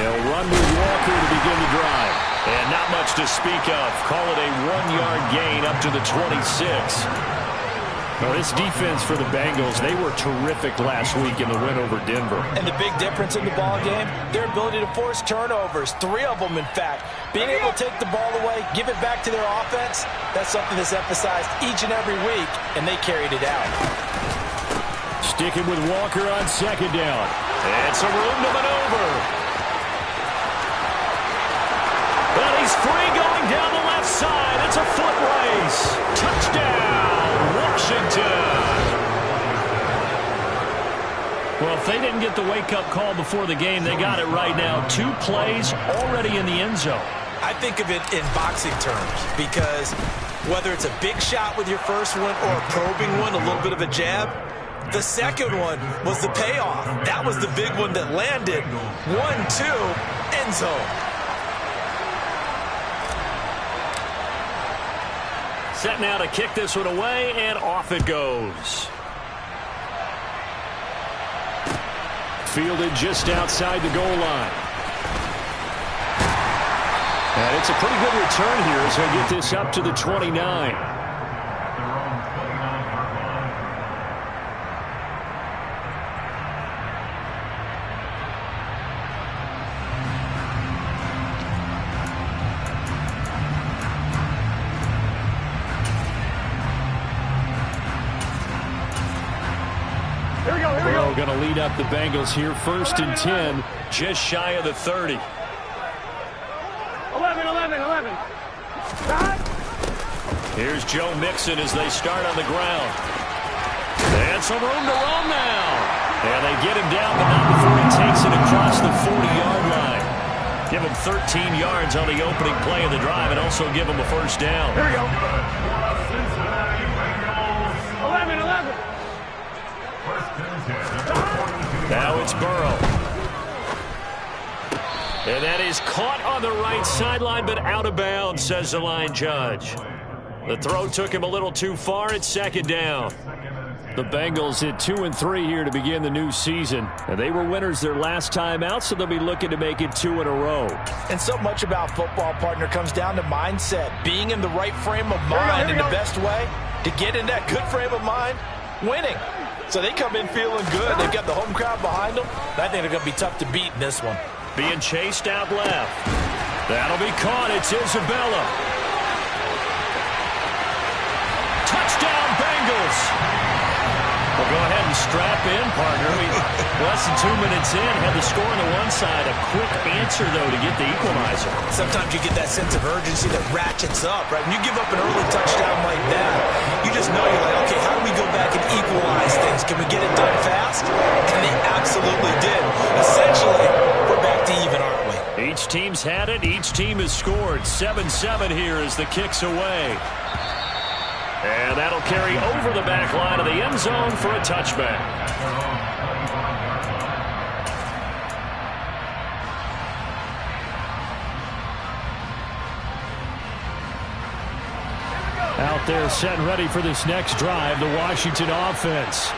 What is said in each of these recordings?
They'll run with Walker to begin the drive. And not much to speak of. Call it a 1-yard gain up to the 26. Well, this defense for the Bengals, they were terrific last week in the win over Denver. And the big difference in the ball game, their ability to force turnovers, 3 of them in fact. Being able to take the ball away, give it back to their offense, that's something that's emphasized each and every week, and they carried it out. Sticking with Walker on second down. And some room to maneuver. But he's free going down the left side. It's a foot race. Touchdown, Washington. Well, if they didn't get the wake-up call before the game, they got it right now. 2 plays already in the end zone. I think of it in boxing terms because whether it's a big shot with your first one or a probing one, a little bit of a jab, the second one was the payoff. That was the big one that landed. 1-2, end zone. Set now to kick this one away, and off it goes. Fielded just outside the goal line. And it's a pretty good return here as they get this up to the 29. Going to lead up the Bengals here, 1st and 10, just shy of the 30. 11. Here's Joe Mixon as they start on the ground. And some room to roam now. And they get him down, but not before he takes it across the 40-yard line. Give him 13 yards on the opening play of the drive and also give him a first down. Here we go. 11. Now it's Burrow. And that is caught on the right sideline, but out of bounds, says the line judge. The throw took him a little too far. It's 2nd down. The Bengals hit 2-3 here to begin the new season. And they were winners their last time out, so they'll be looking to make it 2 in a row. And so much about football, partner, comes down to mindset. Being in the right frame of mind in the best way to get in that good frame of mind, winning. So they come in feeling good. They've got the home crowd behind them. I think they're going to be tough to beat in this one. Being chased out left. That'll be caught. It's Isabella. Touchdown, Bengals. Well, go ahead and strap in, partner. Less than 2 minutes in, had the score on the one side. A quick answer, though, to get the equalizer. Sometimes you get that sense of urgency that ratchets up, right? When you give up an early touchdown like that, you just know you're like, okay, how do we go back and equalize things? Can we get it done fast? And they absolutely did. Essentially, we're back to even, aren't we? Each team's had it. Each team has scored. 7-7 here as the kick's away. And that'll carry over the back line of the end zone for a touchback. Out there set and ready for this next drive, the Washington offense.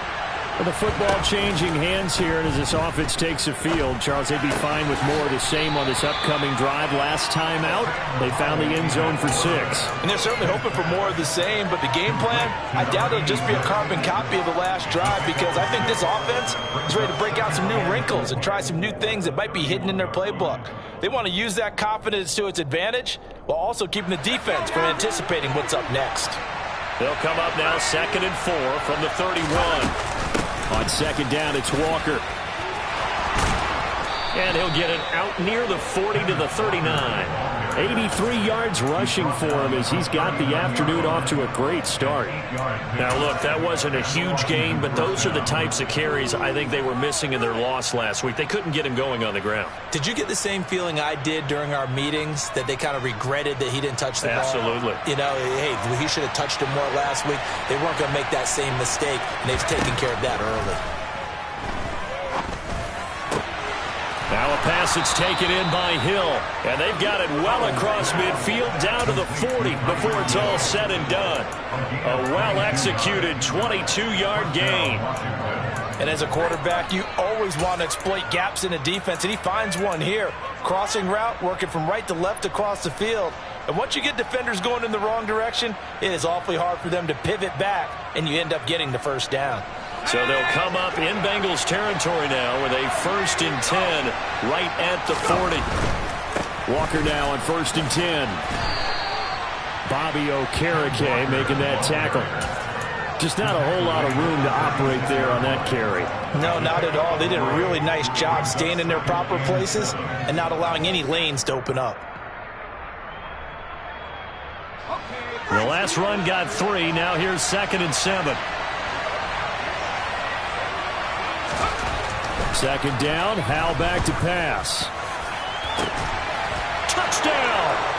With the football changing hands here, and as this offense takes the field, Charles, they'd be fine with more of the same on this upcoming drive. Last time out, they found the end zone for 6. And they're certainly hoping for more of the same, but the game plan, I doubt it'll just be a carbon copy of the last drive because I think this offense is ready to break out some new wrinkles and try some new things that might be hidden in their playbook. They want to use that confidence to its advantage while also keeping the defense from anticipating what's up next. They'll come up now 2nd and 4 from the 31. On 2nd down, it's Walker. And he'll get it out near the 40 to the 39. 83 yards rushing for him as he's got the afternoon off to a great start. Now, look, that wasn't a huge gain, but those are the types of carries I think they were missing in their loss last week. They couldn't get him going on the ground. Did you get the same feeling I did during our meetings, that they kind of regretted that he didn't touch the ball? Absolutely. You know, hey, he should have touched it more last week. They weren't going to make that same mistake, and they've taken care of that early. Now a pass that's taken in by Hill. And they've got it well across midfield down to the 40 before it's all said and done. A well-executed 22-yard gain. And as a quarterback, you always always want to exploit gaps in a defense, and he finds one here. Crossing route, working from right to left across the field. And once you get defenders going in the wrong direction, it is awfully hard for them to pivot back, and you end up getting the first down. So they'll come up in Bengals territory now with a 1st and 10 right at the 40. Walker now on 1st and 10. Bobby Okereke making that tackle. Just not a whole lot of room to operate there on that carry. No, not at all. They did a really nice job staying in their proper places and not allowing any lanes to open up. The last run got 3. Now here's 2nd and 7. 2nd down. Howell back to pass. Touchdown!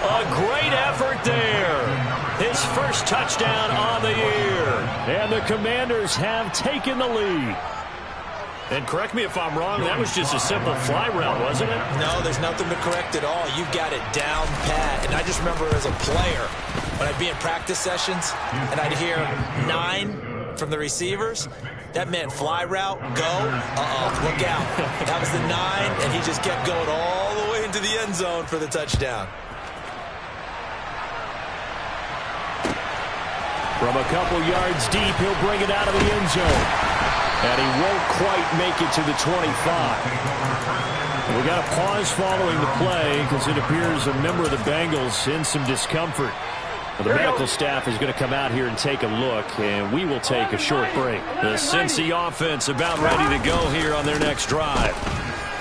A great effort there. His first touchdown on the year. And the Commanders have taken the lead. And correct me if I'm wrong, that was just a simple fly route, wasn't it? No, there's nothing to correct at all. You've got it down pat. And I just remember as a player, when I'd be in practice sessions and I'd hear 9 from the receivers, that meant fly route, go, look out. That was the 9, and he just kept going all the way into the end zone for the touchdown. From a couple yards deep, he'll bring it out of the end zone. And he won't quite make it to the 25. We got a pause following the play because it appears a member of the Bengals in some discomfort. Well, the medical staff is going to come out here and take a look, and we will take a short break. The Cincy offense about ready to go here on their next drive.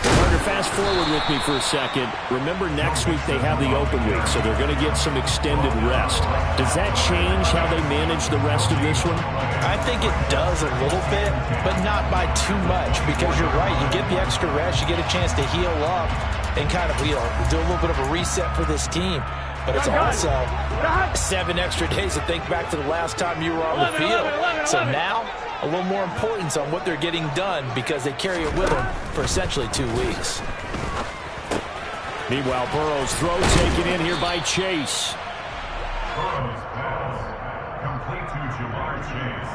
Carter, fast forward with me for a second. Remember, next week they have the open week, so they're going to get some extended rest. Does that change how they manage the rest of this one? I think it does a little bit, but not by too much, because you're right. You get the extra rest, you get a chance to heal up and kind of, do a little bit of a reset for this team. But it's also 7 extra days to think back to the last time you were on the field. So now, a little more importance on what they're getting done because they carry it with them for essentially 2 weeks. Meanwhile, Burrow's throw taken in here by Chase. Burrow's pass complete to Jamar Chase.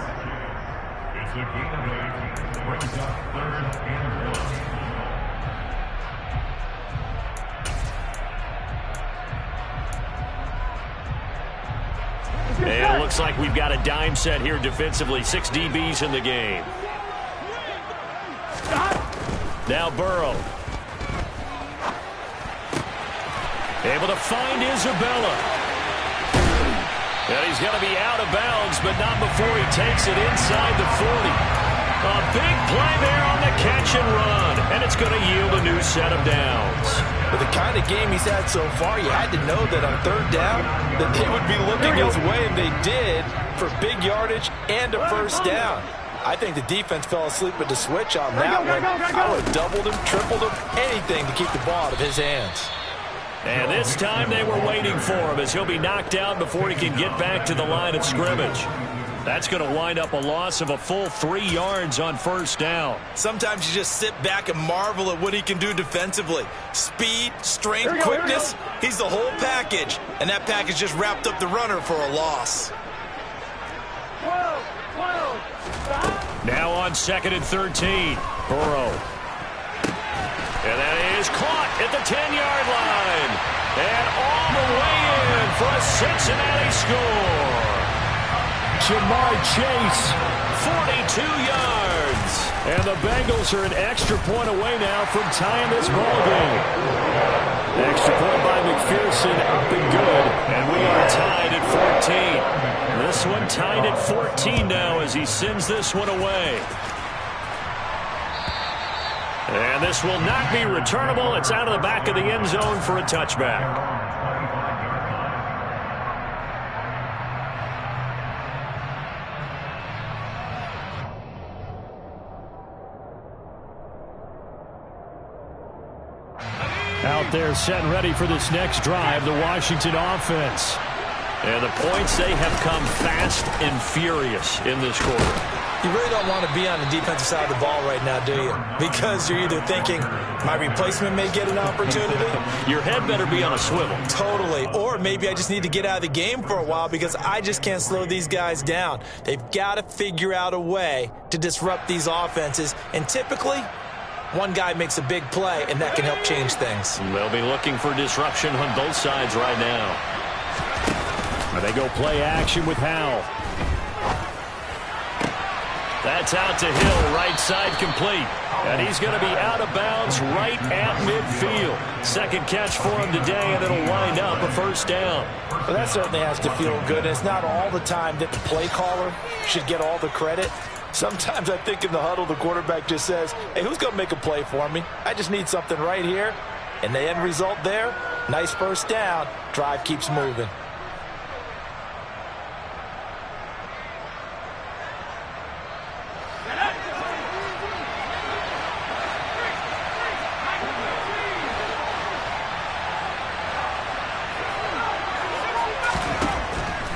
It's a gain of 8. Brings up 3rd and 1. And it looks like we've got a dime set here defensively. 6 DBs in the game. Now Burrow. Able to find Isabella. And he's going to be out of bounds, but not before he takes it inside the 40. A big play there on the catch and run. And it's going to yield a new set of downs. With the kind of game he's had so far, you had to know that on 3rd down that they would be looking his way, and they did, for big yardage and a first down. I think the defense fell asleep with the switch on that one. I would have doubled him, tripled him, anything to keep the ball out of his hands. And this time they were waiting for him as he'll be knocked out before he can get back to the line of scrimmage. That's going to wind up a loss of a full 3 yards on first down. Sometimes you just sit back and marvel at what he can do defensively. Speed, strength, quickness, he's the whole package. And that package just wrapped up the runner for a loss. Now on 2nd and 13. Burrow. And that is caught at the 10-yard line. And all the way in for a Cincinnati score. Jamar Chase, 42 yards. And the Bengals are an extra point away now from tying this ball game. Extra point by McPherson, up and good. And we are tied at 14. This one tied at 14 now as he sends this one away. And this will not be returnable. It's out of the back of the end zone for a touchback. Out there set and ready for this next drive, the Washington offense. And the points, they have come fast and furious in this quarter. You really don't want to be on the defensive side of the ball right now, do you? Because you're either thinking, my replacement may get an opportunity. Your head better be on a swivel. Totally. Or maybe I just need to get out of the game for a while because I just can't slow these guys down. They've got to figure out a way to disrupt these offenses. And typically, one guy makes a big play, and that can help change things. They'll be looking for disruption on both sides right now. They go play action with Howell. That's out to Hill, right side complete. And he's going to be out of bounds right at midfield. Second catch for him today, and it'll wind up a first down. Well, that certainly has to feel good. It's not all the time that the play caller should get all the credit. Sometimes I think in the huddle, the quarterback just says, hey, who's going to make a play for me? I just need something right here. And the end result there, nice first down. Drive keeps moving.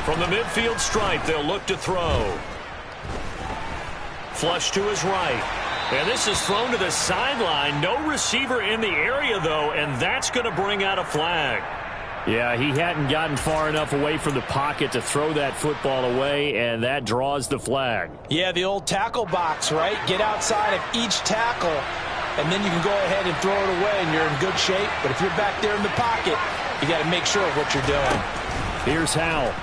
From the midfield stripe, they'll look to throw. Flush to his right. And this is thrown to the sideline. No receiver in the area, though, and that's going to bring out a flag. Yeah, he hadn't gotten far enough away from the pocket to throw that football away, and that draws the flag. Yeah, the old tackle box, right? Get outside of each tackle, and then you can go ahead and throw it away, and you're in good shape. But if you're back there in the pocket, you got to make sure of what you're doing. Here's Howell.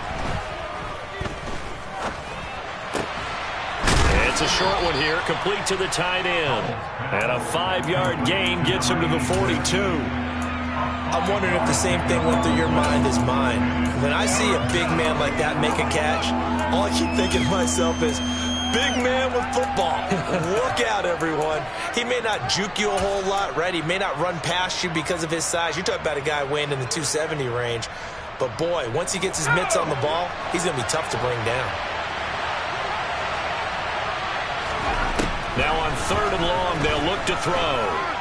It's a short one here, complete to the tight end. And a 5-yard gain gets him to the 42. I'm wondering if the same thing went through your mind as mine. When I see a big man like that make a catch, all I keep thinking to myself is, big man with football. Look out, everyone. He may not juke you a whole lot, right? He may not run past you because of his size. You're talking about a guy weighing in the 270 range. But, boy, once he gets his mitts on the ball, he's going to be tough to bring down. Now on 3rd and long, they'll look to throw.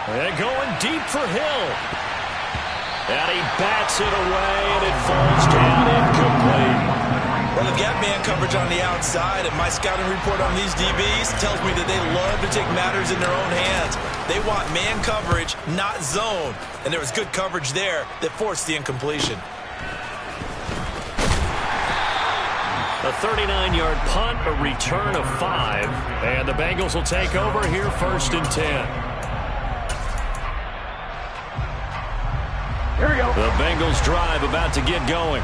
They're going deep for Hill. And he bats it away, and it falls down incomplete. Well, they've got man coverage on the outside, and my scouting report on these DBs tells me that they love to take matters in their own hands. They want man coverage, not zone. And there was good coverage there that forced the incompletion. A 39-yard punt, a return of 5. And the Bengals will take over here 1st and 10. Here we go. The Bengals drive about to get going.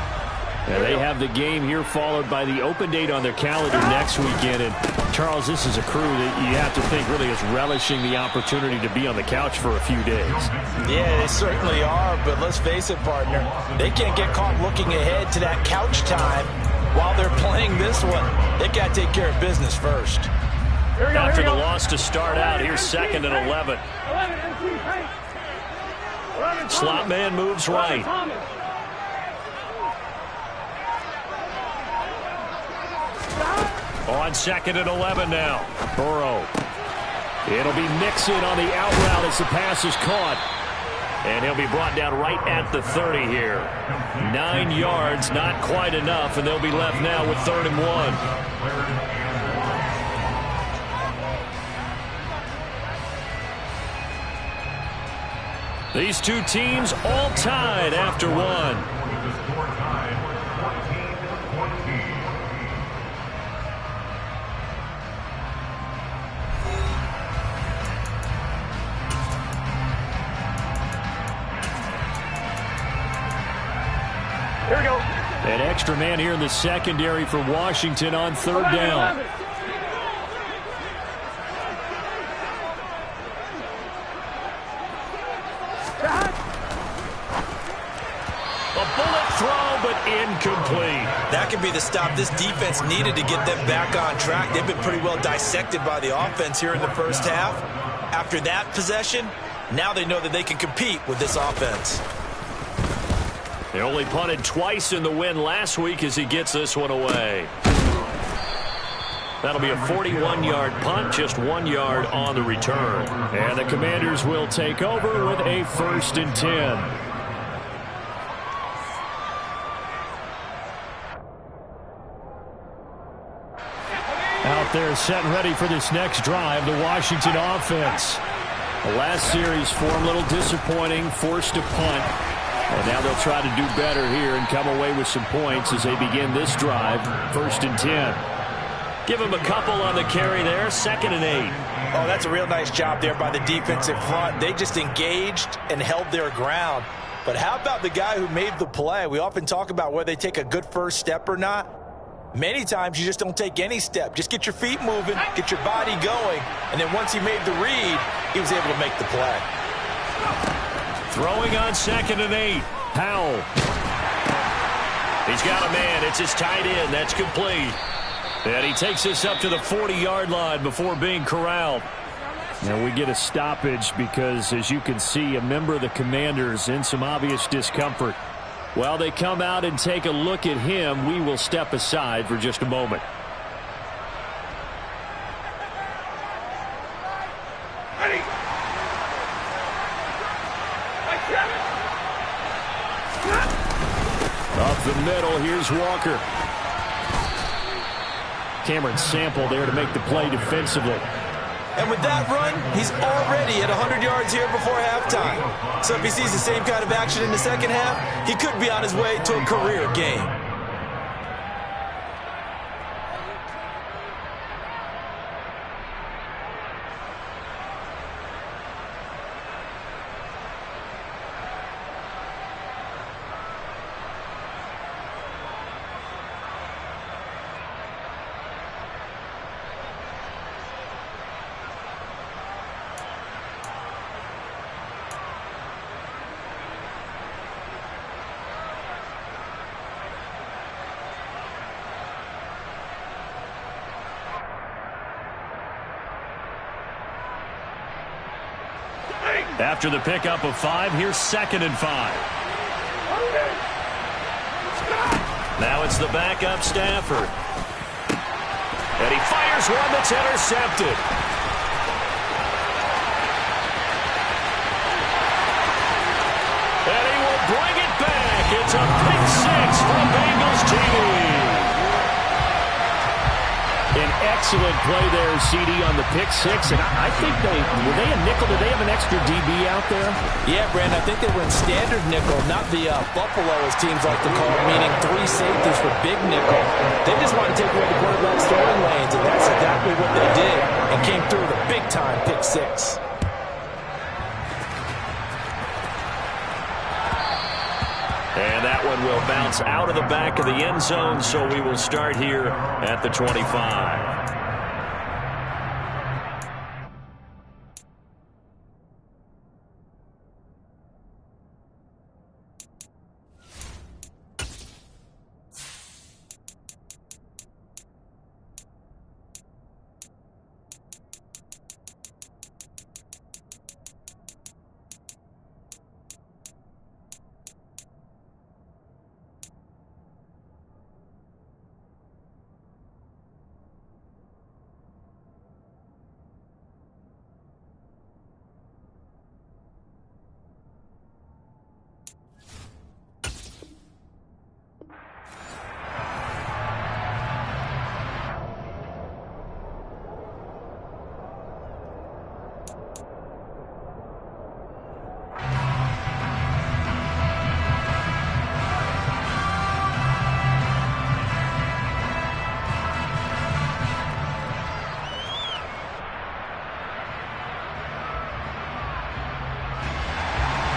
And they have the game here followed by the open date on their calendar next weekend. And, Charles, this is a crew that you have to think really is relishing the opportunity to be on the couch for a few days. Yeah, they certainly are, but let's face it, partner. They can't get caught looking ahead to that couch time while they're playing this one. They've got to take care of business first. After the loss to start out, here's 2nd and 11. Slot man moves right. On 2nd and 11 now. Burrow. It'll be Mixon on the out route as the pass is caught. And he'll be brought down right at the 30 here. 9 yards, not quite enough, and they'll be left now with 3rd and 1. These two teams all tied after one. Here we go. An extra man here in the secondary for Washington on 3rd down. A bullet throw, but incomplete. That could be the stop this defense needed to get them back on track. They've been pretty well dissected by the offense here in the first half. After that possession, now they know that they can compete with this offense. They only punted twice in the win last week as he gets this one away. That'll be a 41-yard punt, just 1 yard on the return. And the Commanders will take over with a 1st and 10. Out Out there set and ready for this next drive, the Washington offense. The last series for them, a little disappointing, forced a punt. And now they'll try to do better here and come away with some points as they begin this drive, 1st and 10. Give him a couple on the carry there, 2nd and 8. Oh, that's a real nice job there by the defensive front. They just engaged and held their ground. But how about the guy who made the play? We often talk about whether they take a good first step or not. Many times you just don't take any step. Just get your feet moving, get your body going, and then once he made the read, he was able to make the play. Throwing on 2nd and 8. Powell. He's got a man. It's his tight end. That's complete. And he takes us up to the 40-yard line before being corralled. Now we get a stoppage because, as you can see, a member of the Commanders in some obvious discomfort. While they come out and take a look at him, we will step aside for just a moment. Up the middle, here's Walker. Cameron Sample there to make the play defensively. And with that run, he's already at 100 yards here before halftime. So if he sees the same kind of action in the second half, he could be on his way to a career game. After the pickup of 5, here's 2nd and 5. Now it's the backup Stafford. And he fires one that's intercepted. And he will bring it back. It's a pick 6 for Bengals TD. An excellent play there, CD, on the pick 6. And I think were they a nickel? Did they have an extra DB out there? Yeah, Brandon, I think they were in standard nickel, not the Buffalo, as teams like to call it, meaning 3 safeties for big nickel. They just want to take away the quarterback's throwing lanes, and that's exactly what they did, and came through with a big-time pick 6. And that one will bounce out of the back of the end zone, so we will start here at the 25.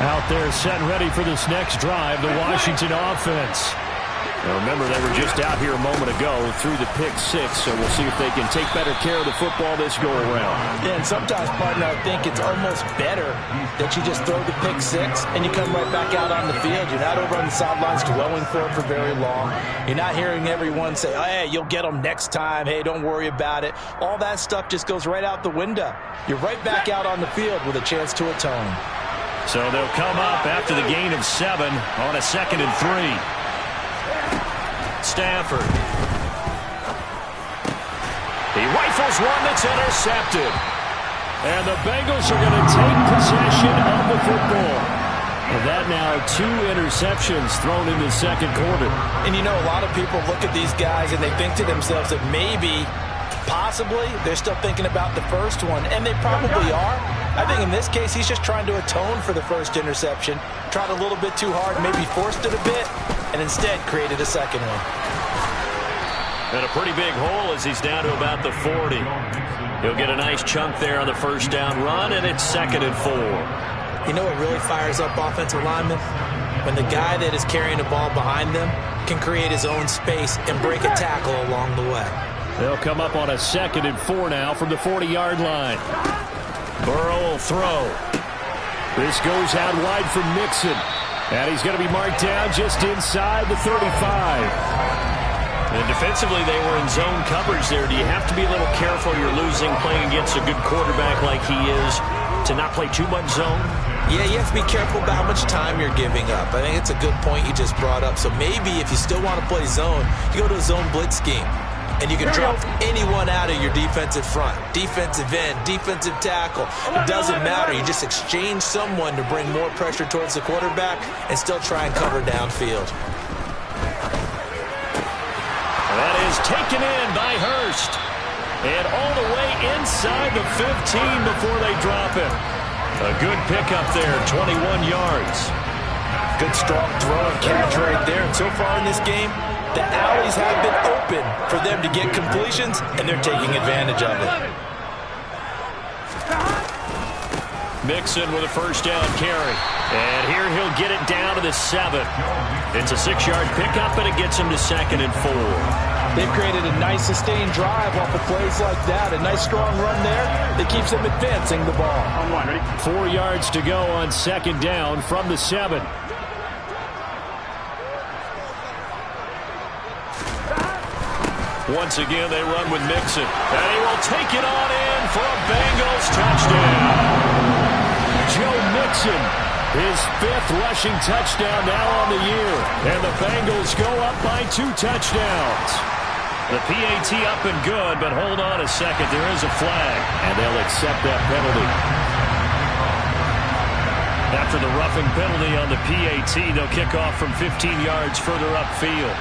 Out there set and ready for this next drive, the Washington offense. Now remember, they were just out here a moment ago through the pick 6, so we'll see if they can take better care of the football this go-around. Yeah, and sometimes, partner, I think it's almost better that you just throw the pick 6 and you come right back out on the field. You're not over on the sidelines dwelling for it for very long. You're not hearing everyone say, oh, hey, you'll get them next time. Hey, don't worry about it. All that stuff just goes right out the window. You're right back out on the field with a chance to atone. So they'll come up after the gain of 7 on a 2nd and 3. Stafford. He rifles one that's intercepted. And the Bengals are going to take possession of the football. And that now 2 interceptions thrown in the second quarter. And you know, a lot of people look at these guys and they think to themselves that maybe Possibly. They're still thinking about the first one, and they probably are. I think in this case, he's just trying to atone for the first interception. Tried a little bit too hard, maybe forced it a bit, and instead created a second one. And a pretty big hole as he's down to about the 40. He'll get a nice chunk there on the first down run, and it's 2nd and 4. You know what really fires up offensive linemen? When the guy that is carrying the ball behind them can create his own space and break a tackle along the way. They'll come up on a 2nd and 4 now from the 40-yard line. Burrow will throw. This goes out wide for Mixon. And he's going to be marked down just inside the 35. And defensively, they were in zone coverage there. Do you have to be a little careful? You're losing playing against a good quarterback like he is to not play too much zone? Yeah, you have to be careful about how much time you're giving up. I think it's a good point you just brought up. So maybe if you still want to play zone, you go to a zone blitz scheme. And you can drop anyone out of your defensive front. Defensive end, defensive tackle. It doesn't matter. You just exchange someone to bring more pressure towards the quarterback and still try and cover downfield. That is taken in by Hurst. And all the way inside the 15 before they drop it. A good pickup there, 21 yards. Good strong throw and catch right there. And so far in this game, the alleys have been open for them to get completions, and they're taking advantage of it. Mixon with a first down carry. And here he'll get it down to the 7. It's a 6-yard pickup, and it gets him to 2nd and 4. They've created a nice sustained drive off of plays like that. A nice strong run there that keeps them advancing the ball. On one, ready? 4 yards to go on 2nd down from the 7. Once again, they run with Mixon. And he will take it on in for a Bengals touchdown. Joe Mixon, his 5th rushing touchdown now on the year. And the Bengals go up by 2 touchdowns. The PAT up and good, but hold on a second. There is a flag. And they'll accept that penalty. After the roughing penalty on the PAT, they'll kick off from 15 yards further upfield.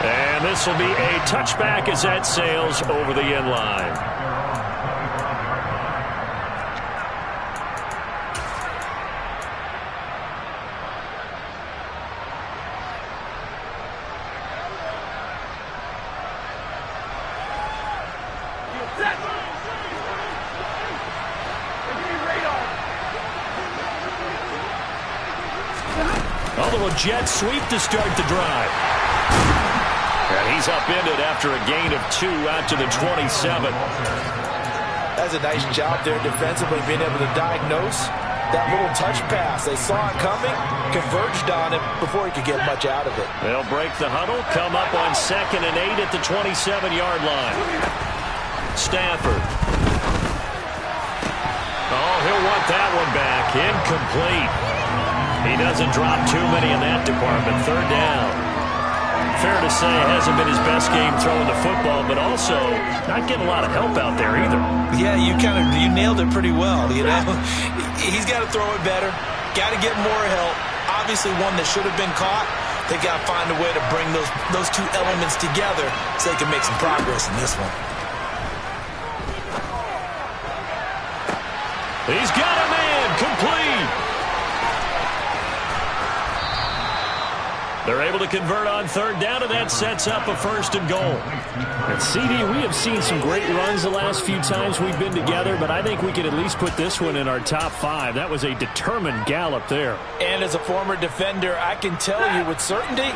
And this will be a touchback as that sails over the end line. A little jet sweep to start the drive. And he's upended after a gain of 2 out to the 27. That's a nice job there defensively, being able to diagnose that little touch pass. They saw it coming, converged on it before he could get much out of it. They'll break the huddle, come up on 2nd and 8 at the 27-yard line. Stafford. Oh, he'll want that one back. Incomplete. He doesn't drop too many in that department. 3rd down. Fair to say, hasn't been his best game throwing the football, but also not getting a lot of help out there either. Yeah, you nailed it pretty well, you know. He's got to throw it better, got to get more help. Obviously one that should have been caught. They got to find a way to bring those 2 elements together so they can make some progress in this one. He's got a man, complete. They're able to convert on 3rd down, and that sets up a 1st and goal. And CD, we have seen some great runs the last few times we've been together, but I think we can at least put this one in our top 5. That was a determined gallop there. And as a former defender, I can tell you with certainty,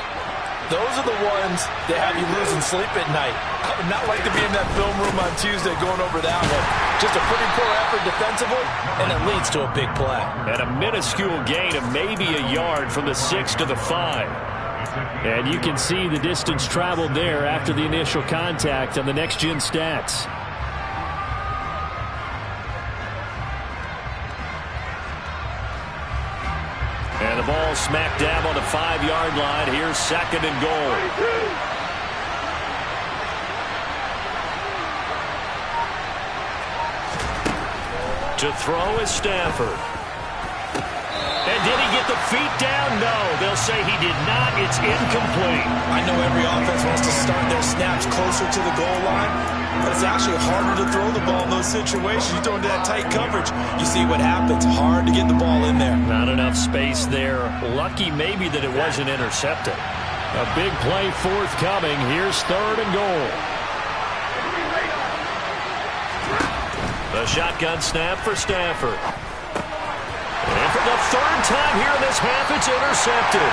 those are the ones that have you losing sleep at night. I would not like to be in that film room on Tuesday going over that one. Just a pretty poor effort defensively, and it leads to a big play. And a minuscule gain of maybe a yard from the 6 to the 5. And you can see the distance traveled there after the initial contact on the next-gen stats. And the ball smack dab on the 5-yard line. Here's 2nd and goal. To throw is Stafford. And did he get the feet down? No, they'll say he did not. It's incomplete. I know every offense wants to start their snaps closer to the goal line, but it's actually harder to throw the ball in those situations. You throw into that tight coverage, you see what happens. Hard to get the ball in there. Not enough space there. Lucky maybe that it wasn't intercepted. A big play forthcoming. Here's 3rd and goal. The shotgun snap for Stafford. And for the 3rd time here in this half, it's intercepted.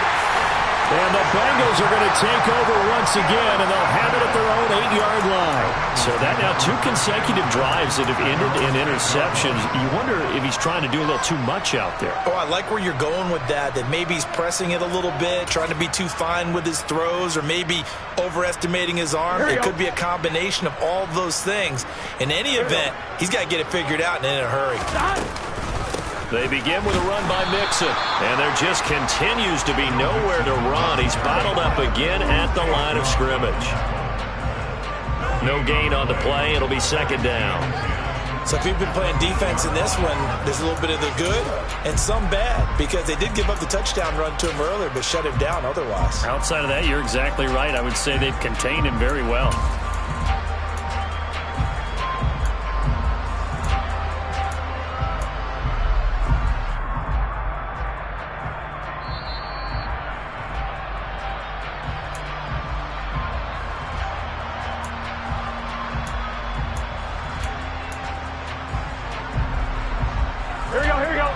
And the Bengals are going to take over once again, and they'll have it at their own 8-yard line. So that now 2 consecutive drives that have ended in interceptions. You wonder if he's trying to do a little too much out there. Oh, I like where you're going with that maybe he's pressing it a little bit, trying to be too fine with his throws, or maybe overestimating his arm. It could be a combination of all of those things. In any event, he's got to get it figured out and in a hurry. They begin with a run by Mixon, and there just continues to be nowhere to run. He's bottled up again at the line of scrimmage. No gain on the play. It'll be 2nd down. So if you've been playing defense in this one, there's a little bit of the good and some bad, because they did give up the touchdown run to him earlier but shut him down otherwise. Outside of that, you're exactly right. I would say they've contained him very well. Here we go.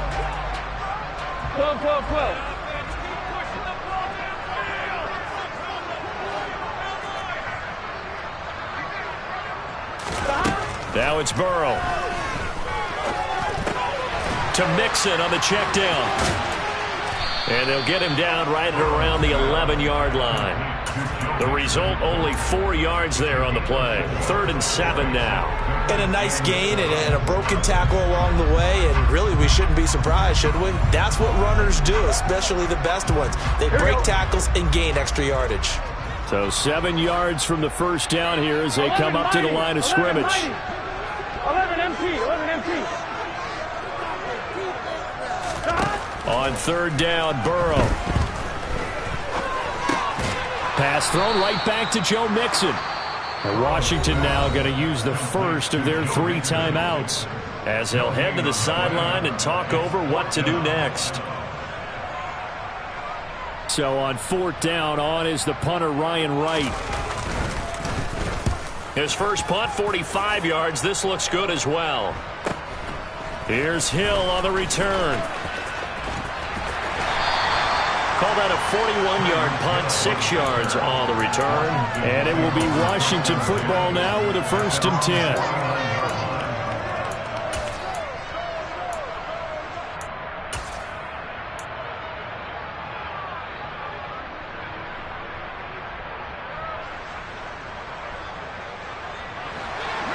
12. Now it's Burrow. To Mixon on the check down. And they'll get him down right at around the 11-yard line. The result, only 4 yards there on the play. 3rd and 7 now. And a nice gain and a broken tackle along the way, and really we shouldn't be surprised, should we? That's what runners do, especially the best ones. They break tackles and gain extra yardage. So 7 yards from the first down here as they come up to the line of scrimmage. 11 empty. On 3rd down, Burrow. Pass thrown right back to Joe Mixon. And Washington now going to use the first of their 3 timeouts as they'll head to the sideline and talk over what to do next. So on 4th down, on is the punter, Ryan Wright. His first punt, 45 yards. This looks good as well. Here's Hill on the return. Call that a 41-yard punt, 6 yards on the return. And it will be Washington football now with a 1st and 10.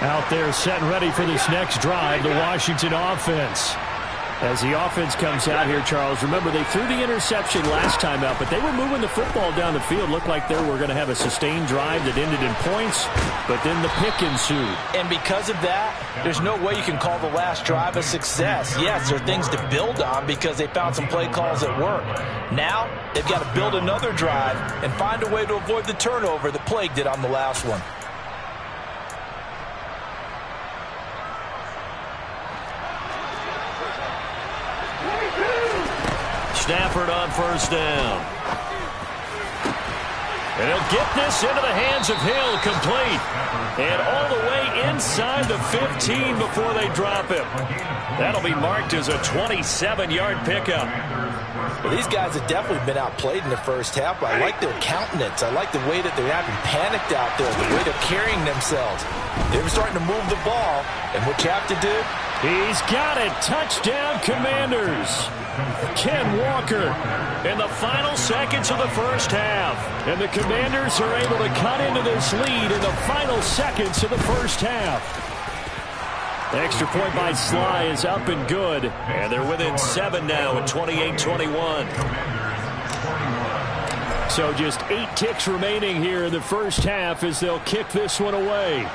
Out there set and ready for this next drive, the Washington offense. As the offense comes out here, Charles, remember they threw the interception last time out, but they were moving the football down the field. Looked like they were going to have a sustained drive that ended in points, but then the pick ensued. And because of that, there's no way you can call the last drive a success. Yes, there are things to build on because they found some play calls that work. Now, they've got to build another drive and find a way to avoid the turnover that plagued it on the last one. Stafford on 1st down. And he'll get this into the hands of Hill, complete. And all the way inside the 15 before they drop him. That'll be marked as a 27-yard pickup. Well, these guys have definitely been outplayed in the first half. I like their countenance. I like the way that they're having panicked out there, the way they're carrying themselves. They're starting to move the ball, and what you have to do? He's got it. Touchdown, Commanders. Ken Walker In the final seconds of the first half. And the Commanders are able to cut into this lead in the final seconds of the first half. The extra point by Sly is up and good. And they're within 7 now at 28-21. So just 8 ticks remaining here in the first half as they'll kick this one away.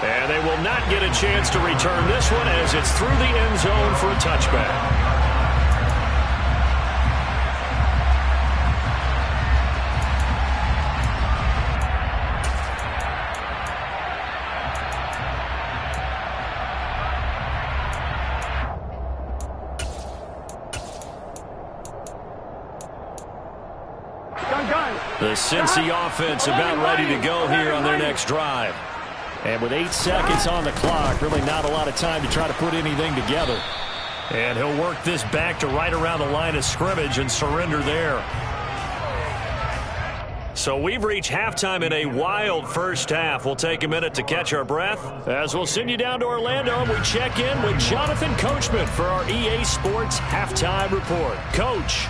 And they will not get a chance to return this one as it's through the end zone for a touchback. The Cincy offense about ready to go here on their next drive. And with 8 seconds on the clock, really not a lot of time to try to put anything together. And he'll work this back to right around the line of scrimmage and surrender there. So we've reached halftime in a wild first half. We'll take a minute to catch our breath as we'll send you down to Orlando and we check in with Jonathan Coachman for our EA Sports Halftime Report. Coach.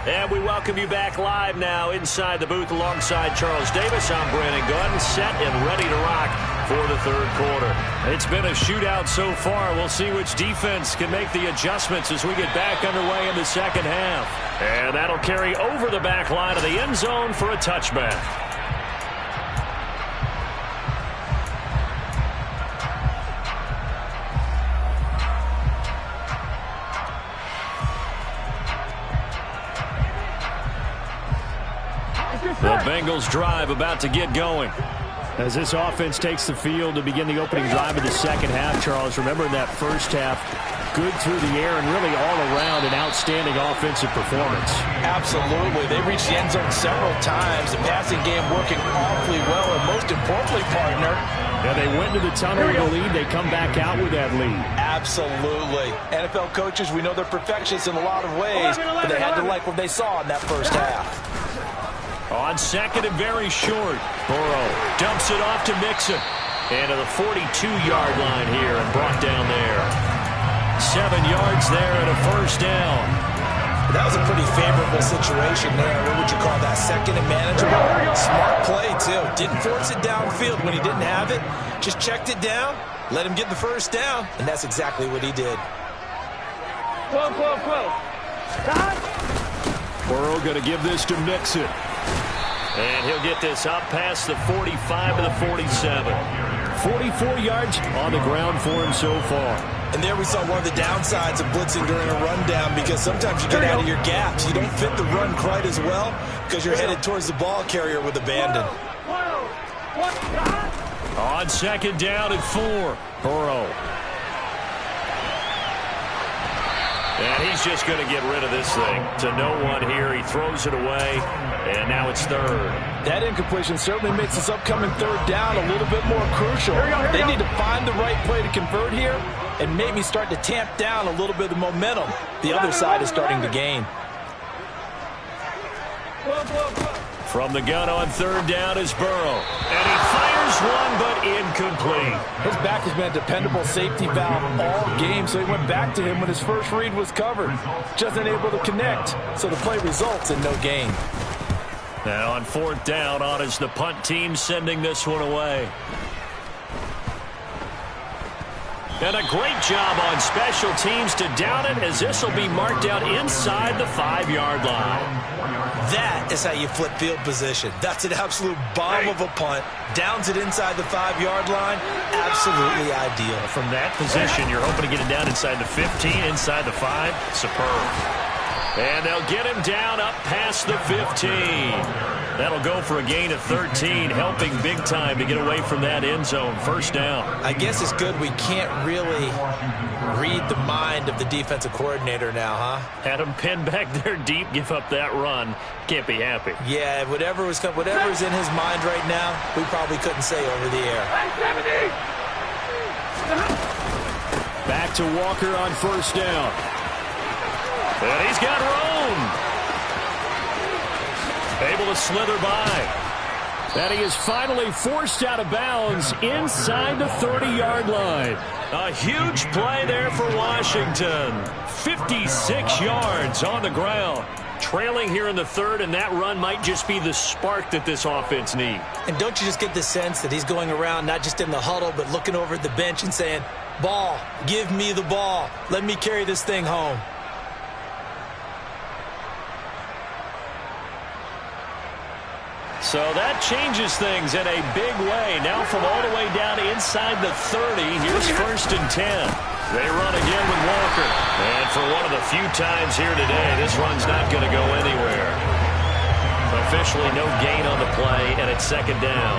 And we welcome you back live now inside the booth alongside Charles Davis. I'm Brandon Gunn, set and ready to rock for the third quarter. It's been a shootout so far. We'll see which defense can make the adjustments as we get back underway in the second half. And that'll carry over the back line of the end zone for a touchback. The Bengals drive about to get going. As this offense takes the field to begin the opening drive of the second half, Charles, remember in that first half, good through the air and really all around an outstanding offensive performance. Absolutely. They reached the end zone several times. The passing game working awfully well, and most importantly, partner. Yeah, they went to the tunnel with a lead. They come back out with that lead. Absolutely. NFL coaches, we know they're perfectionists in a lot of ways, but they had to like what they saw in that first half. On second and very short, Burrow dumps it off to Mixon. And to the 42-yard line here and brought down there. 7 yards there and a first down. That was a pretty favorable situation there. What would you call that? Second and manageable. Smart play, too. Didn't force it downfield when he didn't have it. Just checked it down, let him get the first down, and that's exactly what he did. Close. Burrow going to give this to Mixon. And he'll get this up past the 45 to the 47. 44 yards on the ground for him so far. And there we saw one of the downsides of blitzing during a rundown, because sometimes you get out of your gaps. You don't fit the run quite as well because you're headed towards the ball carrier with abandon. On second down and 4, Burrow. And he's just going to get rid of this thing to no one here. He throws it away, and now it's third. That incompletion certainly makes this upcoming third down a little bit more crucial. They need to find the right play to convert here and maybe start to tamp down a little bit of momentum. The other side is starting to gain. From the gun on third down is Burrow. And he fires one, but incomplete. His back has been a dependable safety valve all game, so he went back to him when his first read was covered. Just unable to connect, so the play results in no gain. Now on fourth down, on is the punt team sending this one away. And a great job on special teams to down it, as this will be marked out inside the 5-yard line. That is how you flip field position. That's an absolute bomb of a punt. Downs it inside the 5-yard line. Absolutely ideal. From that position, you're hoping to get it down inside the 15, inside the 5. Superb. And they'll get him down up past the 15. That'll go for a gain of 13, helping big time to get away from that end zone. First down. I guess it's good we can't really read the mind of the defensive coordinator now, huh? Had him pinned back there deep, give up that run. Can't be happy. Yeah, whatever's in his mind right now, we probably couldn't say over the air. Back to Walker on first down. And he's got room. Able to slither by. And he is finally forced out of bounds inside the 30-yard line. A huge play there for Washington. 56 yards on the ground. Trailing here in the third, and that run might just be the spark that this offense needs. And don't you just get the sense that he's going around not just in the huddle, but looking over at the bench and saying, ball, give me the ball. Let me carry this thing home. So that changes things in a big way. Now from all the way down inside the 30, here's 1st and 10. They run again with Walker. And for one of the few times here today, this run's not going to go anywhere. Officially no gain on the play, and it's 2nd down.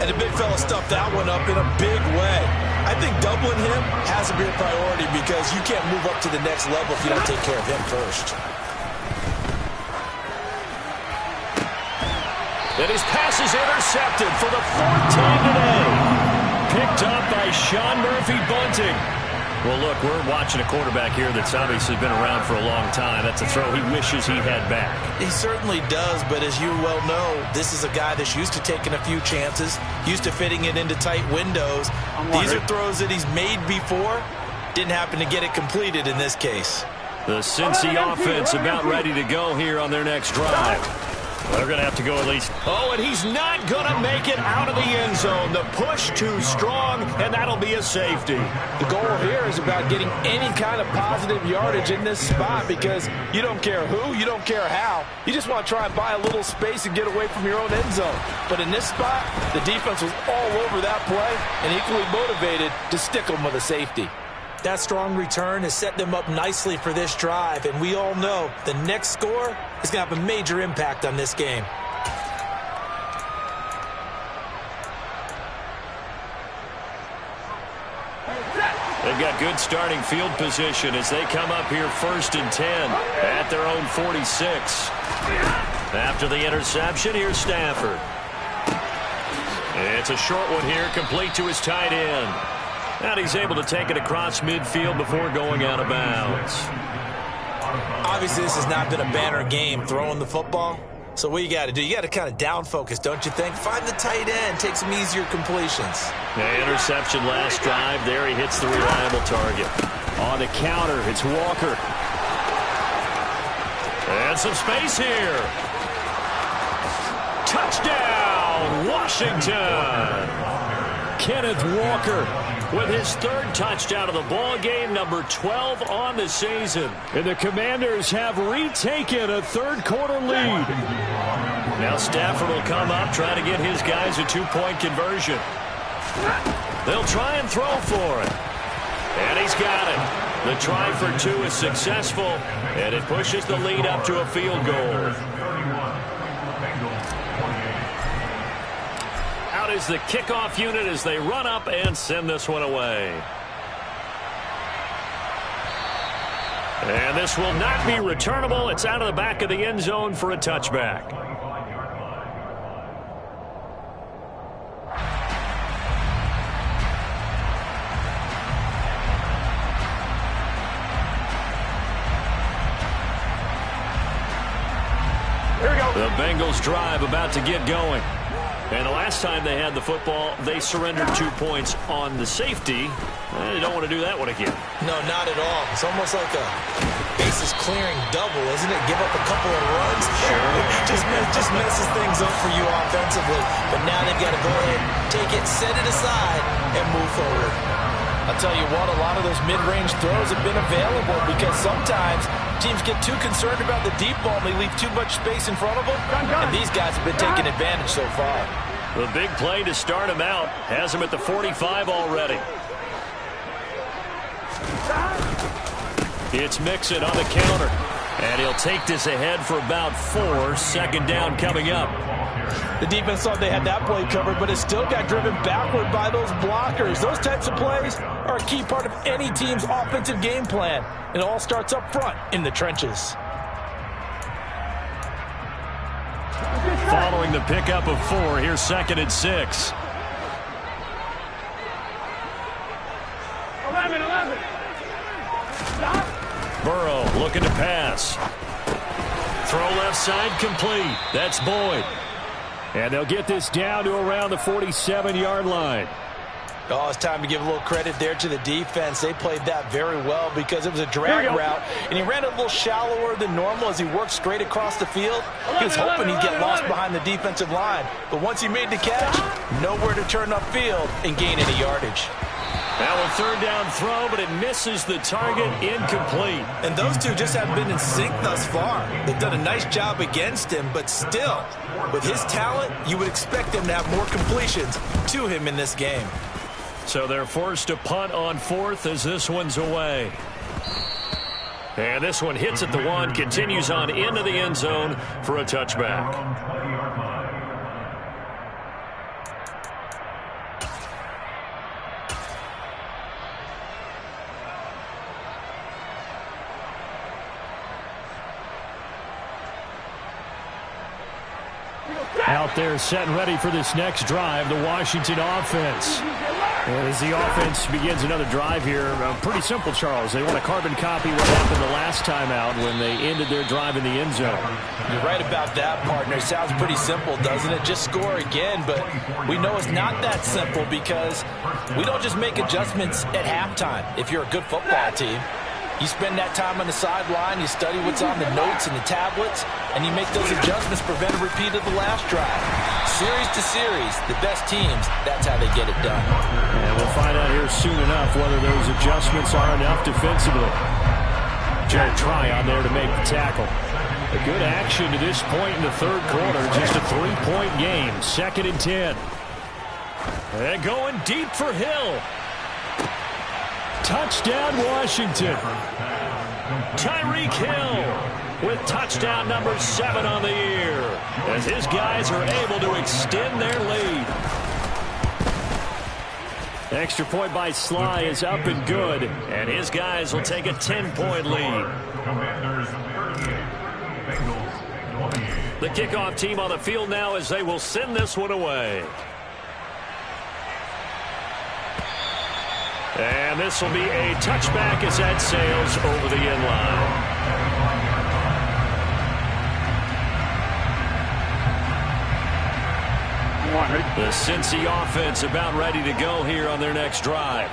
And the big fella stuffed that one up in a big way. I think doubling him has to be a priority because you can't move up to the next level if you don't take care of him first. And his pass is intercepted for the 4th time today. Picked up by Sean Murphy-Bunting. Well, look, we're watching a quarterback here that's obviously been around for a long time. That's a throw he wishes he had back. He certainly does, but as you well know, this is a guy that's used to taking a few chances, used to fitting it into tight windows. These are throws that he's made before. Didn't happen to get it completed in this case. The Cincy offense about ready to go here on their next drive. They're going to have to go at least. Oh, and he's not going to make it out of the end zone. The push too strong, and that'll be a safety. The goal here is about getting any kind of positive yardage in this spot because you don't care who, you don't care how. You just want to try and buy a little space and get away from your own end zone. But in this spot, the defense was all over that play and equally motivated to stick them with a safety. That strong return has set them up nicely for this drive, and we all know the next score is going to have a major impact on this game. They've got good starting field position as they come up here 1st and 10 at their own 46. After the interception, here's Stafford. It's a short one here, complete to his tight end. And he's able to take it across midfield before going out of bounds. Obviously, this has not been a banner game throwing the football. So what you got to do, you got to kind of down focus, don't you think? Find the tight end, take some easier completions. The interception last drive. There he hits the reliable target. On the counter, it's Walker. And some space here. Touchdown, Washington. Kenneth Walker with his 3rd touchdown of the ball game, number 12 on the season. And the Commanders have retaken a 3rd quarter lead. Now Stafford will come up, trying to get his guys a 2-point conversion. They'll try and throw for it. And he's got it. The try for 2 is successful, and it pushes the lead up to a field goal. Out is the kickoff unit as they run up and send this one away. And this will not be returnable. It's out of the back of the end zone for a touchback. Here we go. The Bengals drive about to get going. And the last time they had the football, they surrendered 2 points on the safety. They don't want to do that one again. No, not at all. It's almost like a bases clearing double, isn't it? Give up a couple of runs. Sure. Just messes things up for you offensively. But now they've got to go ahead, take it, set it aside, and move forward. I'll tell you what, a lot of those mid-range throws have been available because sometimes teams get too concerned about the deep ball and they leave too much space in front of them. And these guys have been taking advantage so far. The big play to start him out has him at the 45 already. It's Mixon on the counter. And he'll take this ahead for about 4. 2nd down coming up. The defense thought they had that play covered, but it still got driven backward by those blockers. Those types of plays are a key part of any team's offensive game plan. It all starts up front in the trenches. Following the pickup of 4, here's 2nd and 6. 11. Burrow looking to pass. Throw left side complete. That's Boyd. And they'll get this down to around the 47-yard line. Oh, it's time to give a little credit there to the defense. They played that very well because it was a drag route, and he ran it a little shallower than normal as he worked straight across the field. He was hoping he'd get lost behind the defensive line. But once he made the catch, nowhere to turn upfield and gain any yardage. Now a third down throw, but it misses the target, incomplete. And those two just haven't been in sync thus far. They've done a nice job against him, but still, with his talent, you would expect him to have more completions to him in this game. So they're forced to punt on fourth as this one's away. And this one hits at the one, continues on into the end zone for a touchback. Out there set and ready for this next drive, the Washington offense. And as the offense begins another drive here, pretty simple, Charles. They want to carbon copy what happened the last time out when they ended their drive in the end zone. You're right about that, partner. Sounds pretty simple, doesn't it? Just score again, but we know it's not that simple because we don't just make adjustments at halftime if you're a good football team. You spend that time on the sideline, you study what's on the notes and the tablets, and you make those adjustments, prevent a repeat of the last drive. Series to series, the best teams, that's how they get it done. And we'll find out here soon enough whether those adjustments are enough defensively. Jared Tryon there to make the tackle. A good action to this point in the third quarter, just a 3-point game, 2nd and 10. And going deep for Hill. Touchdown, Washington. Tyreek Hill with touchdown number 7 on the year as his guys are able to extend their lead. Extra point by Sly is up and good, and his guys will take a 10-point lead. The kickoff team on the field now as they will send this one away. And this will be a touchback as that sails over the end line. The Cincy offense about ready to go here on their next drive.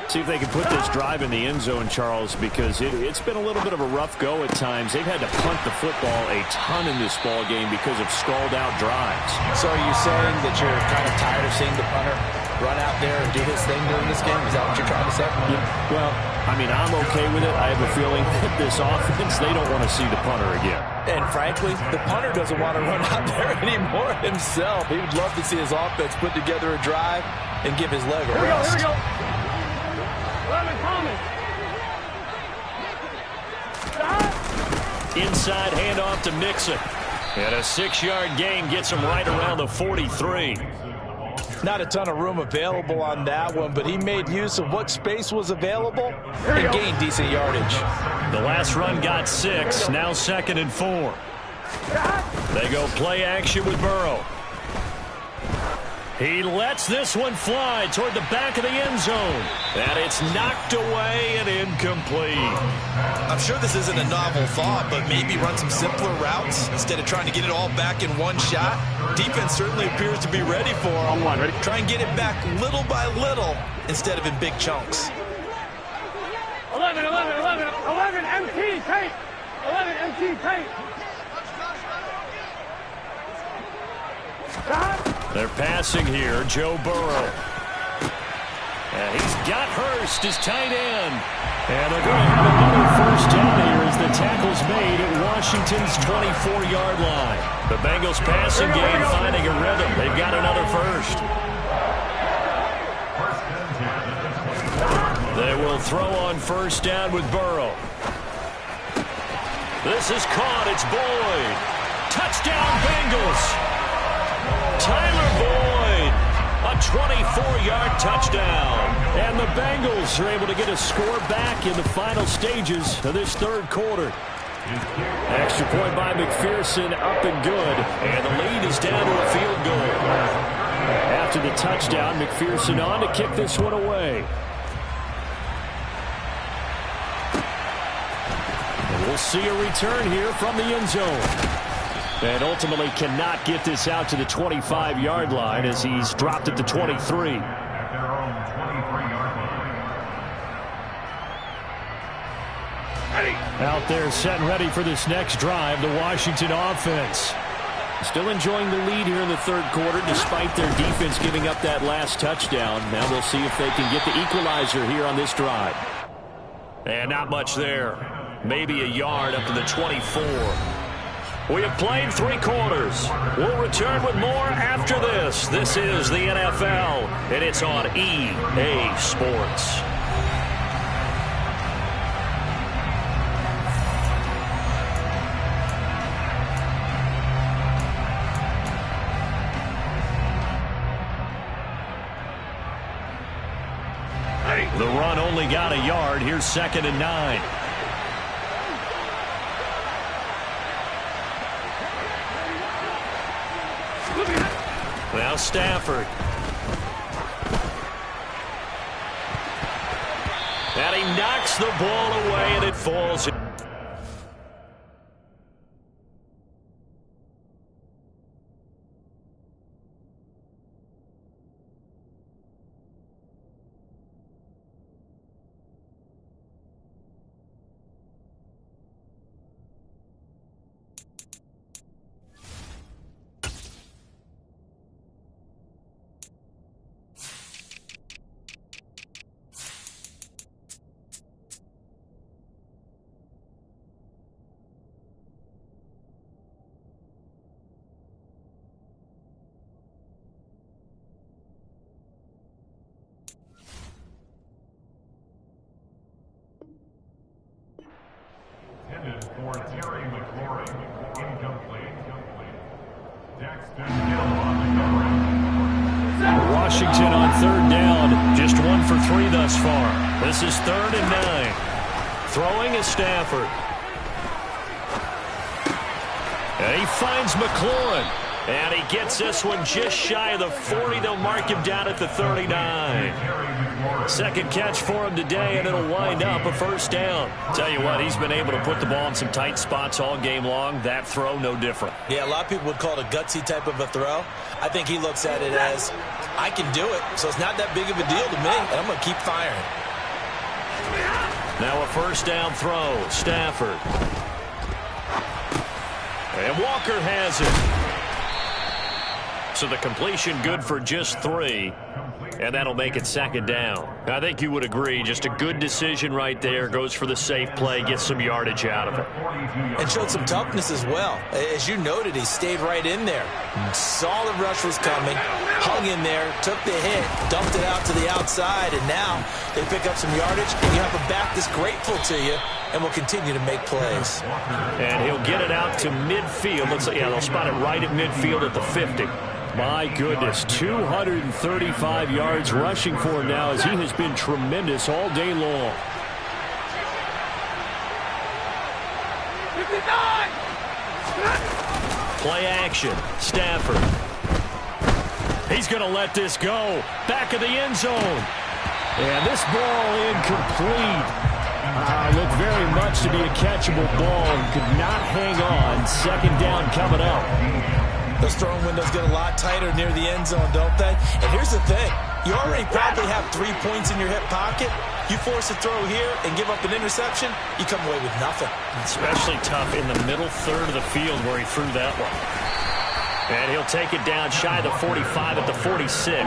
See if they can put this drive in the end zone, Charles, because it's been a little bit of a rough go at times. They've had to punt the football a ton in this ball game because of stalled-out drives. So are you saying that you're kind of tired of seeing the punter run out there and do his thing during this game? Is that what you're trying to say? Yeah, well, I mean, I'm okay with it. I have a feeling that this offense, they don't want to see the punter again. And frankly, the punter doesn't want to run out there anymore himself. He would love to see his offense put together a drive and give his leg a rest. Here we go. Inside handoff to Mixon. And a 6-yard gain gets him right around the 43. Not a ton of room available on that one, but he made use of what space was available and gained decent yardage. The last run got 6, now 2nd and 4. They go play action with Burrow. He lets this one fly toward the back of the end zone. And it's knocked away and incomplete. I'm sure this isn't a novel thought, but maybe run some simpler routes instead of trying to get it all back in one shot. Defense certainly appears to be ready for him. Try and get it back little by little instead of in big chunks. 11, empty, tight. 11, empty, tight. They're passing here, Joe Burrow. And he's got Hurst, his tight end. And they're going to have another first down here as the tackle's made at Washington's 24-yard line. The Bengals passing game finding a rhythm. They've got another first. They will throw on first down with Burrow. This is caught. It's Boyd. Touchdown, Bengals. Tyler Boyd, a 24-yard touchdown. And the Bengals are able to get a score back in the final stages of this third quarter. Extra point by McPherson, up and good. And the lead is down to a field goal. After the touchdown, McPherson on to kick this one away. And we'll see a return here from the end zone. And ultimately cannot get this out to the 25-yard line as he's dropped at the 23. Out there set and ready for this next drive, the Washington offense. Still enjoying the lead here in the third quarter despite their defense giving up that last touchdown. Now they'll see if they can get the equalizer here on this drive. And not much there. Maybe a yard up to the 24. We have played 3 quarters. We'll return with more after this. This is the NFL, and it's on EA Sports. The run only got a yard. Here's 2nd and 9. Now Stafford. And he knocks the ball away, and it falls. For Terry McLaurin, incomplete. Daxton Hill on the cover. Washington on 3rd down. Just 1 for 3 thus far. This is 3rd and 9. Throwing is Stafford. And he finds McLaurin. And he gets this one just shy of the 40. They'll mark him down at the 39. Second catch for him today, and it'll wind up a 1st down. Tell you what, he's been able to put the ball in some tight spots all game long. That throw, no different. Yeah, a lot of people would call it a gutsy type of a throw. I think he looks at it as, I can do it, so it's not that big of a deal to me, and I'm going to keep firing. Now a 1st down throw. Stafford. And Walker has it. So the completion good for just 3. And that'll make it 2nd down. I think you would agree, just a good decision right there. Goes for the safe play, gets some yardage out of it. And showed some toughness as well. As you noted, he stayed right in there. Saw the rush was coming, hung in there, took the hit, dumped it out to the outside, and now they pick up some yardage, and you have a back that's grateful to you and will continue to make plays. And he'll get it out to midfield. Looks like, yeah, they'll spot it right at midfield at the 50. My goodness, 235 yards rushing for him now as he has been tremendous all day long. 59! Play action. Stafford. He's going to let this go. Back of the end zone. And this ball incomplete. Looked very much to be a catchable ball and could not hang on. 2nd down coming up. Those throwing windows get a lot tighter near the end zone, don't they? And here's the thing. You already probably have 3 points in your hip pocket. You force a throw here and give up an interception, you come away with nothing. Especially tough in the middle 3rd of the field where he threw that one. And he'll take it down shy of the 45 at the 46. 4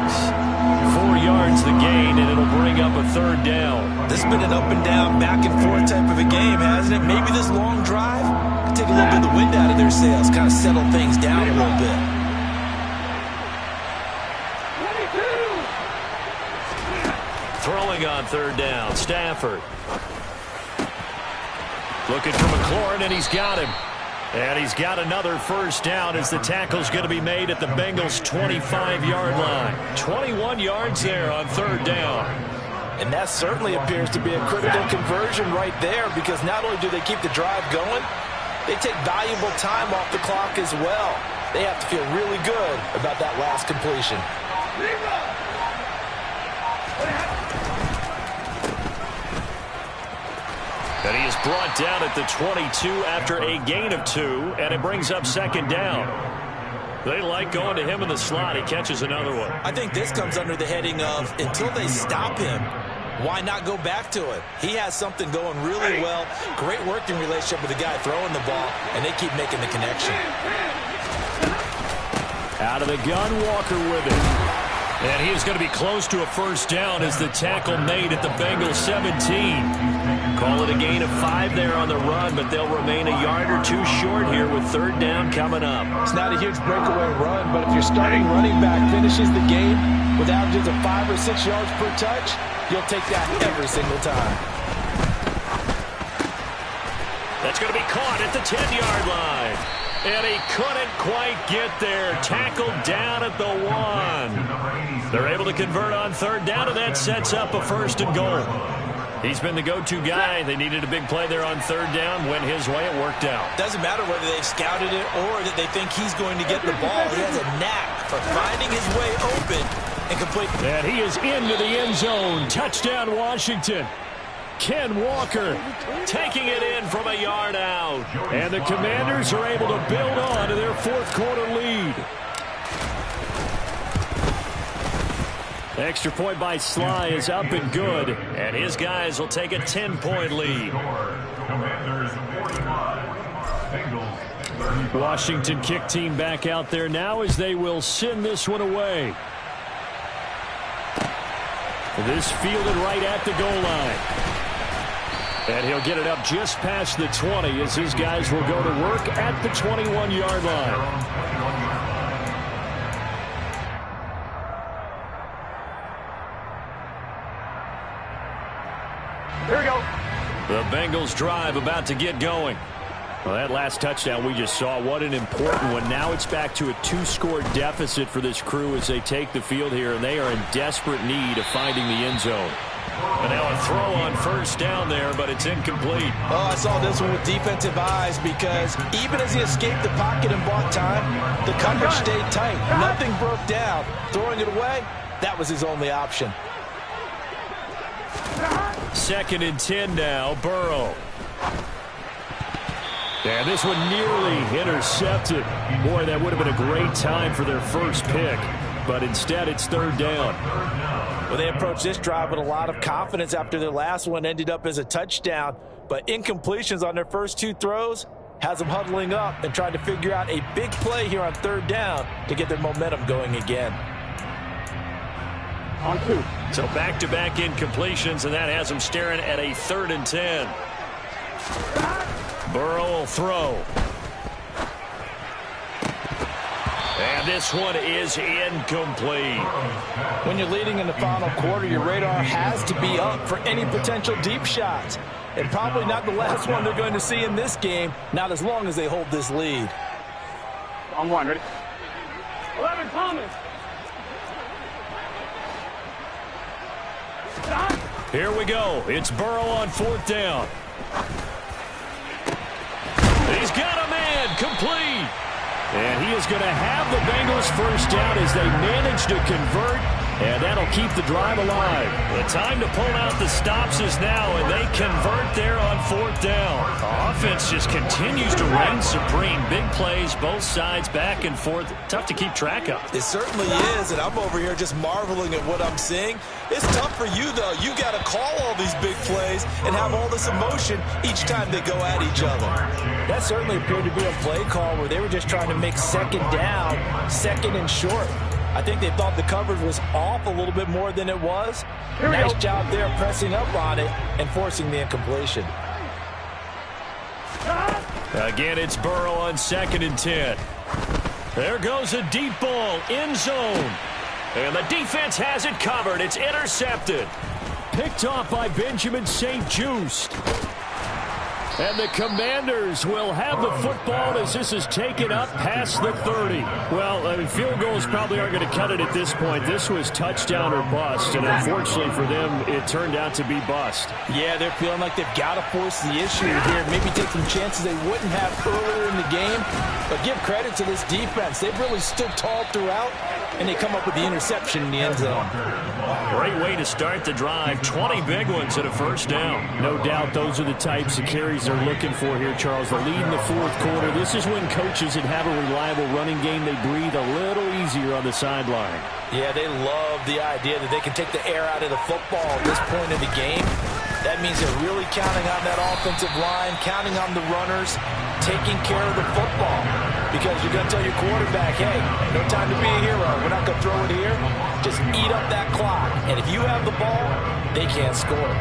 yards the gain, and it'll bring up a 3rd down. This has been an up and down, back and forth type of a game, hasn't it? Maybe this long drive could take a little bit of the wind out of their sails, kind of settle things down a little bit. 22! Throwing on 3rd down, Stafford. Looking for McLaurin, and he's got him. And he's got another 1st down as the tackle's going to be made at the Bengals' 25-yard line. 21 yards there on 3rd down. And that certainly appears to be a critical conversion right there, because not only do they keep the drive going, they take valuable time off the clock as well. They have to feel really good about that last completion. And he is brought down at the 22 after a gain of 2, and it brings up 2nd down. They like going to him in the slot. He catches another one. I think this comes under the heading of, until they stop him, why not go back to it? He has something going really well. Great working relationship with the guy throwing the ball, and they keep making the connection. Out of the gun, Walker with it. And he is going to be close to a first down as the tackle made at the Bengals 17. Call it a gain of 5 there on the run, but they'll remain a yard or two short here with third down coming up. It's not a huge breakaway run, but if your starting running back finishes the game with averages of 5 or 6 yards per touch, you'll take that every single time. That's going to be caught at the 10-yard line. And he couldn't quite get there. Tackled down at the 1. They're able to convert on third down, and that sets up a first and goal. He's been the go-to guy. They needed a big play there on third down. Went his way. It worked out. Doesn't matter whether they've scouted it or that they think he's going to get the ball. He has a knack for finding his way open and complete. And he is into the end zone. Touchdown, Washington. Ken Walker taking it in from a yard out. And the Commanders are able to build on to their fourth quarter lead. Extra point by Sly is up and good. And his guys will take a 10-point lead. Commanders 45, Bengals 35. Washington kick team back out there now as they will send this one away. This fielded right at the goal line. And he'll get it up just past the 20 as his guys will go to work at the 21-yard line. Here we go. The Bengals drive about to get going. Well, that last touchdown we just saw, what an important one. Now it's back to a 2-score deficit for this crew as they take the field here, and they are in desperate need of finding the end zone. And now a throw on first down there, but it's incomplete. Oh, I saw this one with defensive eyes because even as he escaped the pocket and bought time, the coverage stayed tight. Nothing broke down. Throwing it away, that was his only option. 2nd and 10 now, Burrow. And this one nearly intercepted. Boy, that would have been a great time for their first pick. But instead, it's third down. Well, they approached this drive with a lot of confidence after their last one ended up as a touchdown. But incompletions on their first 2 throws has them huddling up and trying to figure out a big play here on third down to get their momentum going again. On 2. So back-to-back incompletions, and that has them staring at a 3rd and 10. Burrow will throw. And this one is incomplete. When you're leading in the final quarter, your radar has to be up for any potential deep shots. And probably not the last one they're going to see in this game, not as long as they hold this lead. On 1, ready? 11, Thomas. Here we go. It's Burrow on 4th down. He's got a man, complete. And he is going to have the Bengals first down as they manage to convert, and that'll keep the drive alive. The time to pull out the stops is now, and they convert there on 4th down. The offense just continues to reign supreme. Big plays, both sides, back and forth. Tough to keep track of. It certainly is, and I'm over here just marveling at what I'm seeing. It's tough for you, though. You got to call all these big plays and have all this emotion each time they go at each other. That certainly appeared to be a play call where they were just trying to make 2nd down, 2nd and short. I think they thought the coverage was off a little bit more than it was. Nice job there pressing up on it and forcing the incompletion. Again, it's Burrow on 2nd and 10. There goes a deep ball, end zone. And the defense has it covered. It's intercepted. Picked off by Benjamin St-Juste. And the Commanders will have the football as this is taken up past the 30. Well, I mean, field goals probably aren't going to cut it at this point. This was touchdown or bust, and unfortunately for them, it turned out to be bust. Yeah, they're feeling like they've got to force the issue here. Maybe take some chances they wouldn't have earlier in the game. But give credit to this defense. They've really stood tall throughout, and they come up with the interception in the end zone. Great way to start the drive. 20 big ones at a first down. No doubt those are the types of carries they're looking for here, Charles. The lead in the fourth quarter. This is when coaches that have a reliable running game, they breathe a little easier on the sideline. Yeah, they love the idea that they can take the air out of the football at this point in the game. That means they're really counting on that offensive line, counting on the runners, taking care of the football. because you're going to tell your quarterback, hey, no time to be a hero. We're not going to throw it here. Just eat up that clock. And if you have the ball, they can't score.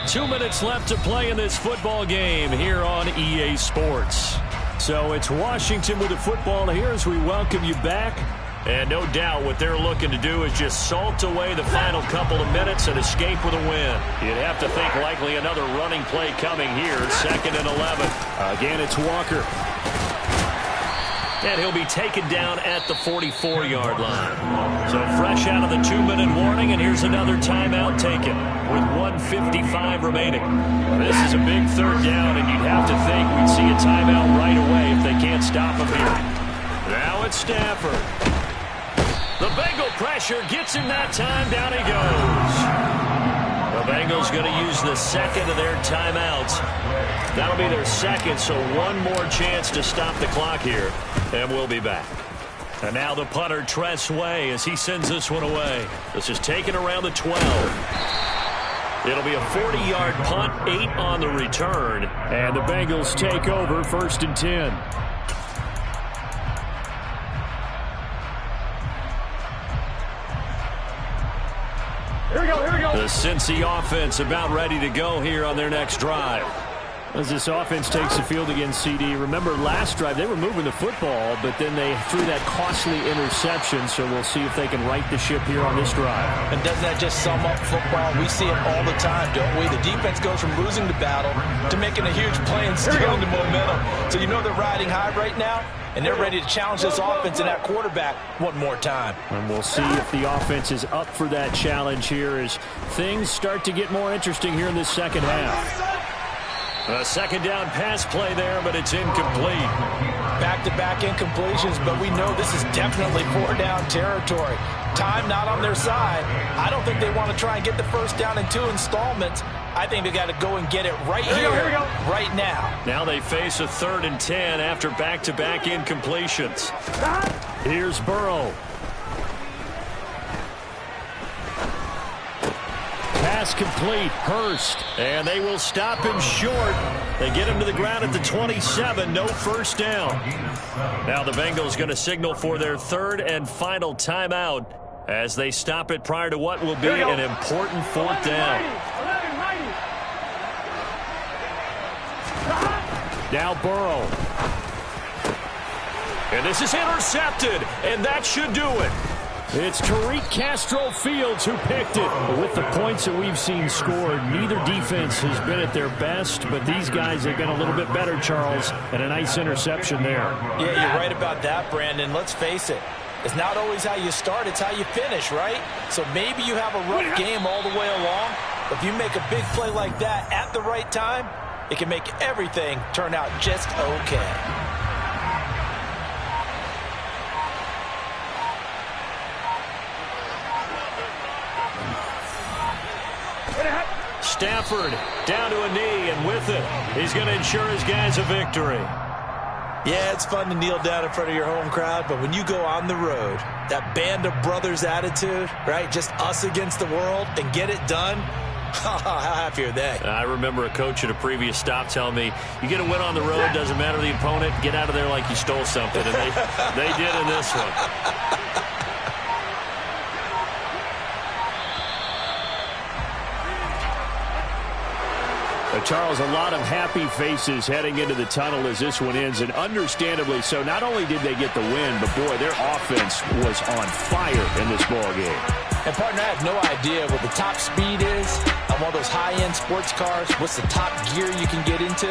2 minutes left to play in this football game here on EA Sports. So it's Washington with the football here as we welcome you back. And no doubt what they're looking to do is just salt away the final couple of minutes and escape with a win. You'd have to think likely another running play coming here, 2nd and 11. Again, it's Walker. And he'll be taken down at the 44-yard line. So fresh out of the 2-minute warning, and here's another timeout taken with 1:55 remaining. This is a big 3rd down, and you'd have to think we'd see a timeout right away if they can't stop him here. Now it's Stafford. The Bengal pressure gets him that time. Down he goes. The Bengals going to use the 2nd of their timeouts. That'll be their 2nd, so one more chance to stop the clock here. And we'll be back. And now the punter, Tress Way, as he sends this one away. This is taken around the 12. It'll be a 40-yard punt, 8 on the return. And the Bengals take over 1st and 10. Here we go, here we go. The Cincy offense about ready to go here on their next drive. As this offense takes the field against CD, remember last drive they were moving the football, but then they threw that costly interception, so we'll see if they can right the ship here on this drive. And doesn't that just sum up football? We see it all the time, don't we? The defense goes from losing the battle to making a huge play and stealing the momentum. So you know they're riding high right now, and they're ready to challenge this offense and that quarterback one more time. And we'll see if the offense is up for that challenge here as things start to get more interesting here in this second half. A 2nd down pass play there, but it's incomplete. Back-to-back incompletions, but we know this is definitely 4-down territory. Time not on their side. I don't think they want to try and get the 1st down in 2 installments. I think they got to go and get it right here, right now. Now they face a 3rd and 10 after back-to-back incompletions. Here's Burrow. Pass complete, Hurst, and they will stop him short. They get him to the ground at the 27, no 1st down. Now the Bengals going to signal for their 3rd and final timeout as they stop it prior to what will be an important 4th down. Now Burrow. And this is intercepted, and that should do it. It's Tariq Castro-Fields who picked it. But with the points that we've seen scored, neither defense has been at their best, but these guys have been a little bit better, Charles, and a nice interception there. Yeah, you're right about that, Brandon. Let's face it. It's not always how you start, it's how you finish, right? So maybe you have a rough game all the way along, but if you make a big play like that at the right time, it can make everything turn out just okay. Stafford down to a knee, and with it, he's going to ensure his guys a victory. Yeah, it's fun to kneel down in front of your home crowd, but when you go on the road, that band of brothers attitude, right, just us against the world, and get it done, how happy are they? I remember a coach at a previous stop telling me, you get a win on the road, doesn't matter the opponent, get out of there like you stole something, and they did in this one. Charles, a lot of happy faces heading into the tunnel as this one ends, and understandably so. Not only did they get the win, but, boy, their offense was on fire in this ball game. And, partner, I have no idea what the top speed is on one of those high-end sports cars. What's the top gear you can get into?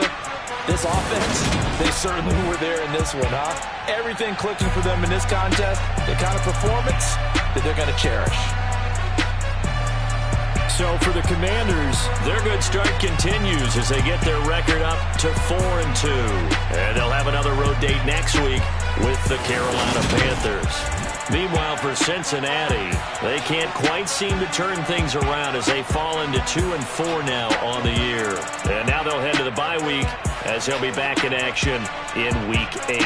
This offense, they certainly were there in this one, huh? Everything clicking for them in this contest, the kind of performance that they're going to cherish. So for the Commanders, their good start continues as they get their record up to 4-2. And they'll have another road date next week with the Carolina Panthers. Meanwhile, for Cincinnati, they can't quite seem to turn things around as they fall into 2-4 now on the year. And now they'll head to the bye week as they'll be back in action in Week 8.